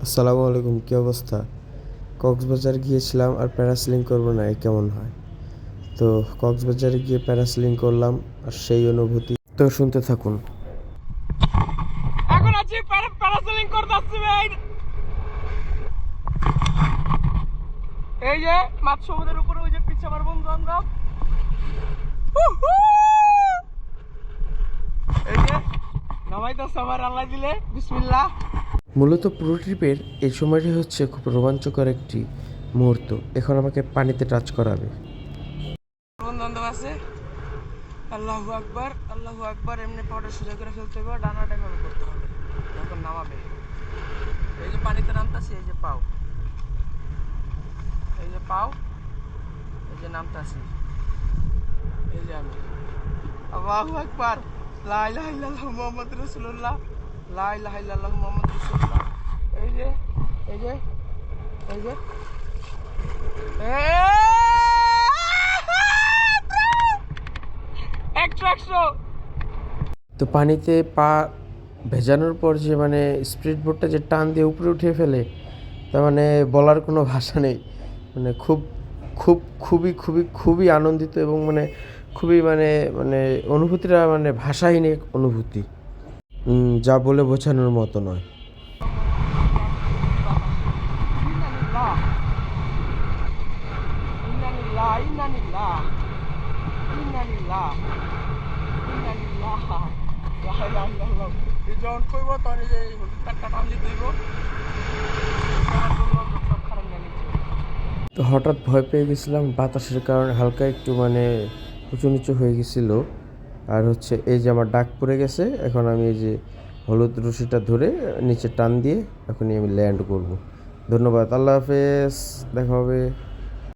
আসসালামু আলাইকুম, কী অবস্থা? কক্সবাজার গিয়েছিলাম আর প্যারাসেলিং করবো না, এ কেমন হয়? তো কক্সবাজারে গিয়ে প্যারাসেলিং করলাম আর সেই অনুভূতি তো শুনতে থাকুন। এখন আছি প্যারাসেলিং করতেছি ভাই। এই যে মাছ সমুদ্রের উপরে, ওই যে পিছে আমার বন্ধু বান্ধব, এই যে নামাইতেছে আমার আল্লাহ দিলে বিসমিল্লাহ। মূলত পুরো ট্রিপের এই সময়টি হচ্ছে খুব রোমাঞ্চকর একটি মুহূর্ত। এখন আমাকে পানিতে টাচ করাবে। বন্ধু বান্ধব আছে। আল্লাহু আকবার, আল্লাহু আকবার। এমনি পাউডার সোজা করে ফেলতে হবে, ডানাটা এভাবে করতে হবে, তখন নামাবে। এই যে পানিতে নামতাছি, এই যে পাও, এই যে পাও, এই যে নামতাছি, এই যে আমি। আল্লাহু আকবার, লা ইলাহা ইল্লাল্লাহু মুহাম্মাদুর রাসূলুল্লাহ, লা ইলাহা ইল্লাল্লাহু মুহাম্মাদুর রাসূলুল্লাহ। এই যে এই যে এই যে একশো। তো পানিতে পা ভেজানোর পর যে স্পিড বোটটা যে টান দিয়ে উপরে উঠিয়ে ফেলে, তার বলার কোনো ভাষা নেই। খুব খুব খুবই খুবই খুবই আনন্দিত এবং খুবই অনুভূতিটা ভাষাহীন এক অনুভূতি, যা বলে বোঝানোর মতো নয়। যখন কইব তখন এই যে কাটটা টান দিতে হইব। তো হঠাৎ ভয় পেয়ে গেছিলাম, বাতাসের কারণে হালকা একটু উঁচু নিচু হয়ে গেছিল। আর হচ্ছে এই যে আমার ডাক পড়ে গেছে, এখন আমি এই যে হলুদ রশিটা ধরে নিচে টান দিয়ে এখনই আমি ল্যান্ড করব। ধন্যবাদ, আল্লাহ হাফেজ, দেখা হবে।